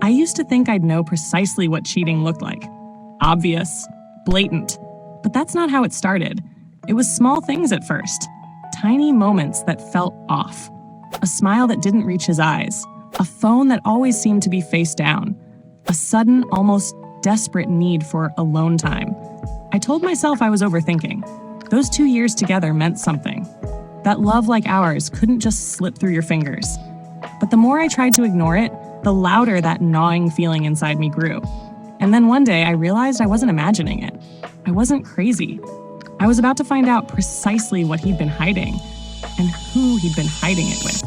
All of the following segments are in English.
I used to think I'd know precisely what cheating looked like. Obvious, blatant. But that's not how it started. It was small things at first. Tiny moments that felt off. A smile that didn't reach his eyes. A phone that always seemed to be face down. A sudden, almost desperate need for alone time. I told myself I was overthinking. Those 2 years together meant something. That love like ours couldn't just slip through your fingers. But the more I tried to ignore it, the louder that gnawing feeling inside me grew. And then one day I realized I wasn't imagining it. I wasn't crazy. I was about to find out precisely what he'd been hiding and who he'd been hiding it with.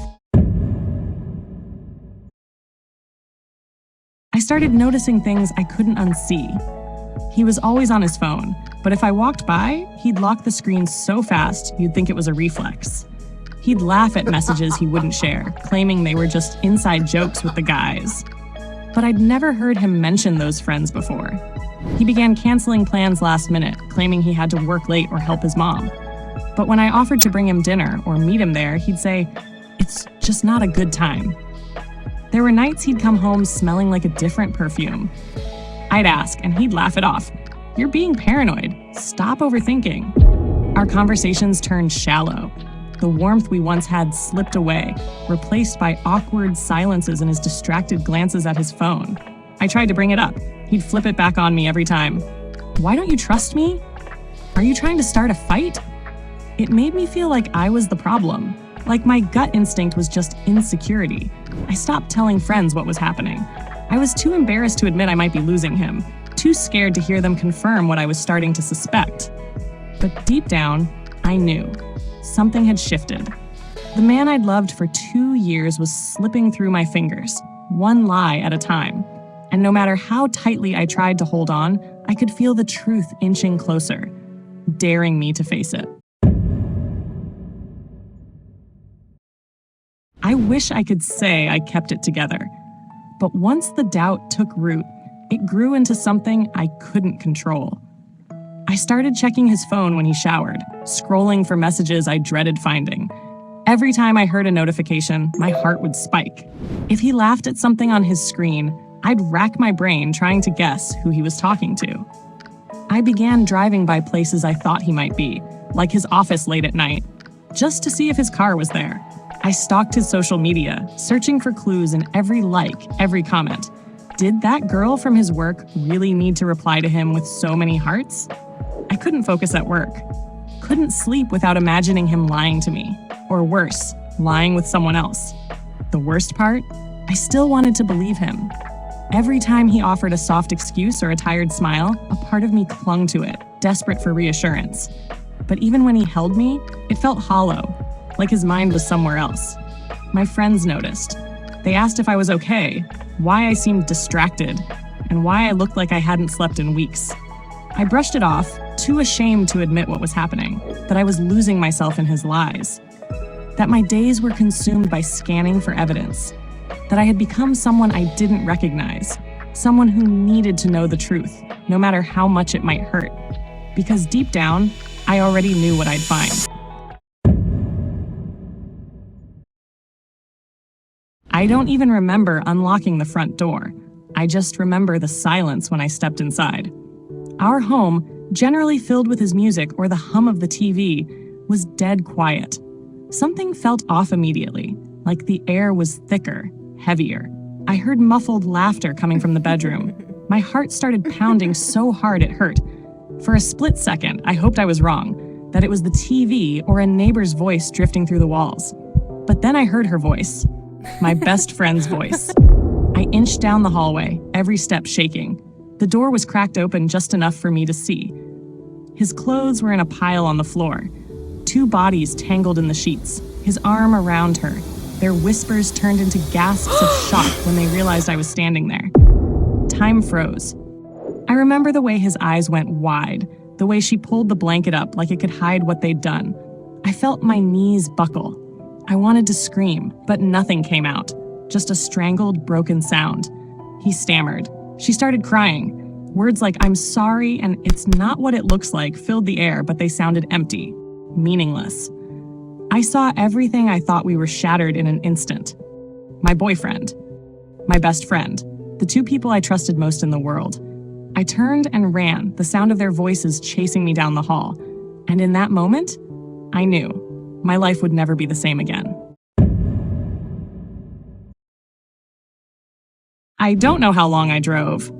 I started noticing things I couldn't unsee. He was always on his phone, but if I walked by, he'd lock the screen so fast you'd think it was a reflex. He'd laugh at messages he wouldn't share, claiming they were just inside jokes with the guys. But I'd never heard him mention those friends before. He began canceling plans last minute, claiming he had to work late or help his mom. But when I offered to bring him dinner or meet him there, he'd say, "It's just not a good time." There were nights he'd come home smelling like a different perfume. I'd ask, and he'd laugh it off. "You're being paranoid. Stop overthinking." Our conversations turned shallow. The warmth we once had slipped away, replaced by awkward silences and his distracted glances at his phone. I tried to bring it up. He'd flip it back on me every time. "Why don't you trust me? Are you trying to start a fight?" It made me feel like I was the problem, like my gut instinct was just insecurity. I stopped telling friends what was happening. I was too embarrassed to admit I might be losing him, too scared to hear them confirm what I was starting to suspect. But deep down, I knew. Something had shifted. The man I'd loved for 2 years was slipping through my fingers, one lie at a time. And no matter how tightly I tried to hold on, I could feel the truth inching closer, daring me to face it. I wish I could say I kept it together. But once the doubt took root, it grew into something I couldn't control. I started checking his phone when he showered, scrolling for messages I dreaded finding. Every time I heard a notification, my heart would spike. If he laughed at something on his screen, I'd rack my brain trying to guess who he was talking to. I began driving by places I thought he might be, like his office late at night, just to see if his car was there. I stalked his social media, searching for clues in every like, every comment. Did that girl from his work really need to reply to him with so many hearts? I couldn't focus at work. Couldn't sleep without imagining him lying to me. Or worse, lying with someone else. The worst part? I still wanted to believe him. Every time he offered a soft excuse or a tired smile, a part of me clung to it, desperate for reassurance. But even when he held me, it felt hollow, like his mind was somewhere else. My friends noticed. They asked if I was okay, why I seemed distracted, and why I looked like I hadn't slept in weeks. I brushed it off, too ashamed to admit what was happening, that I was losing myself in his lies. That my days were consumed by scanning for evidence. That I had become someone I didn't recognize. Someone who needed to know the truth, no matter how much it might hurt. Because deep down, I already knew what I'd find. I don't even remember unlocking the front door. I just remember the silence when I stepped inside. Our home, generally filled with his music or the hum of the TV, was dead quiet. Something felt off immediately, like the air was thicker, heavier. I heard muffled laughter coming from the bedroom. My heart started pounding so hard it hurt. For a split second, I hoped I was wrong, that it was the TV or a neighbor's voice drifting through the walls. But then I heard her voice, my best friend's voice. I inched down the hallway, every step shaking. The door was cracked open just enough for me to see. His clothes were in a pile on the floor. 2 bodies tangled in the sheets, his arm around her. Their whispers turned into gasps of shock when they realized I was standing there. Time froze. I remember the way his eyes went wide, the way she pulled the blanket up like it could hide what they'd done. I felt my knees buckle. I wanted to scream, but nothing came out, just a strangled, broken sound. He stammered. She started crying. Words like, "I'm sorry," and "it's not what it looks like," filled the air, but they sounded empty, meaningless. I saw everything I thought we were shattered in an instant. My boyfriend. My best friend. the two people I trusted most in the world. I turned and ran, the sound of their voices chasing me down the hall. And in that moment, I knew my life would never be the same again. I don't know how long I drove.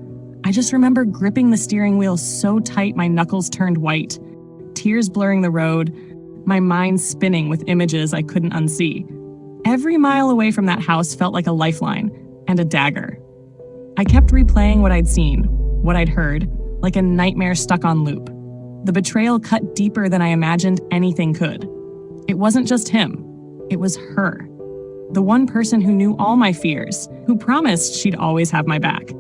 I just remember gripping the steering wheel so tight my knuckles turned white, tears blurring the road, my mind spinning with images I couldn't unsee. Every mile away from that house felt like a lifeline and a dagger. I kept replaying what I'd seen, what I'd heard, like a nightmare stuck on loop. The betrayal cut deeper than I imagined anything could. It wasn't just him. It was her. The one person who knew all my fears, who promised she'd always have my back.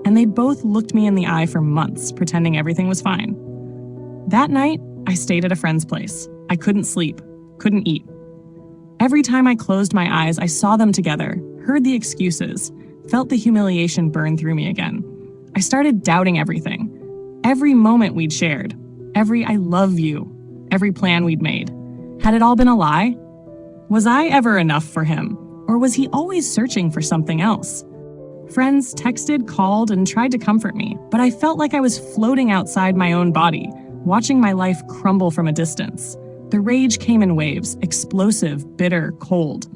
And they'd both looked me in the eye for months, pretending everything was fine. That night, I stayed at a friend's place. I couldn't sleep, couldn't eat. Every time I closed my eyes, I saw them together, heard the excuses, felt the humiliation burn through me again. I started doubting everything. Every moment we'd shared, every I love you, every plan we'd made. Had it all been a lie? Was I ever enough for him, or was he always searching for something else? Friends texted, called, and tried to comfort me, but I felt like I was floating outside my own body, watching my life crumble from a distance. The rage came in waves, explosive, bitter, cold.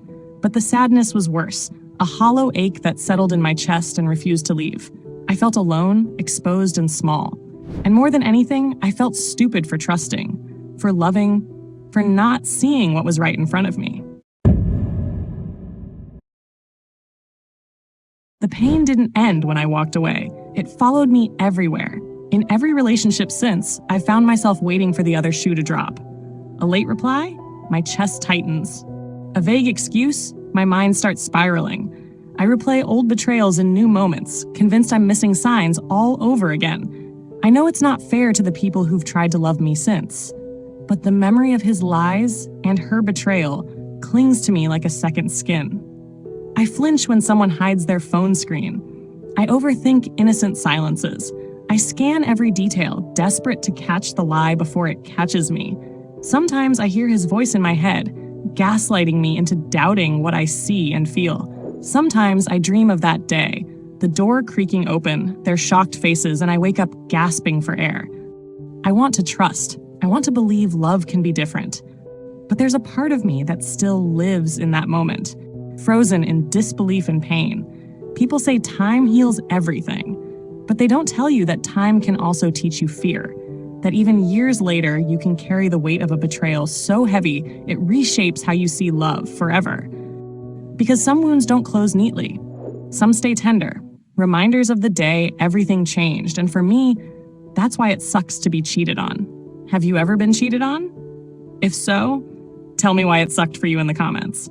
But the sadness was worse, a hollow ache that settled in my chest and refused to leave. I felt alone, exposed, and small. And more than anything, I felt stupid for trusting, for loving, for not seeing what was right in front of me. The pain didn't end when I walked away. It followed me everywhere. In every relationship since, I've found myself waiting for the other shoe to drop. A late reply? My chest tightens. A vague excuse? My mind starts spiraling. I replay old betrayals in new moments, convinced I'm missing signs all over again. I know it's not fair to the people who've tried to love me since, but the memory of his lies and her betrayal clings to me like a second skin. I flinch when someone hides their phone screen. I overthink innocent silences. I scan every detail, desperate to catch the lie before it catches me. Sometimes I hear his voice in my head, gaslighting me into doubting what I see and feel. Sometimes I dream of that day, the door creaking open, their shocked faces, and I wake up gasping for air. I want to trust. I want to believe love can be different. But there's a part of me that still lives in that moment, frozen in disbelief and pain. People say time heals everything, but they don't tell you that time can also teach you fear, that even years later you can carry the weight of a betrayal so heavy it reshapes how you see love forever. Because some wounds don't close neatly. Some stay tender, reminders of the day everything changed, and for me, that's why it sucks to be cheated on. Have you ever been cheated on? If so, tell me why it sucked for you in the comments.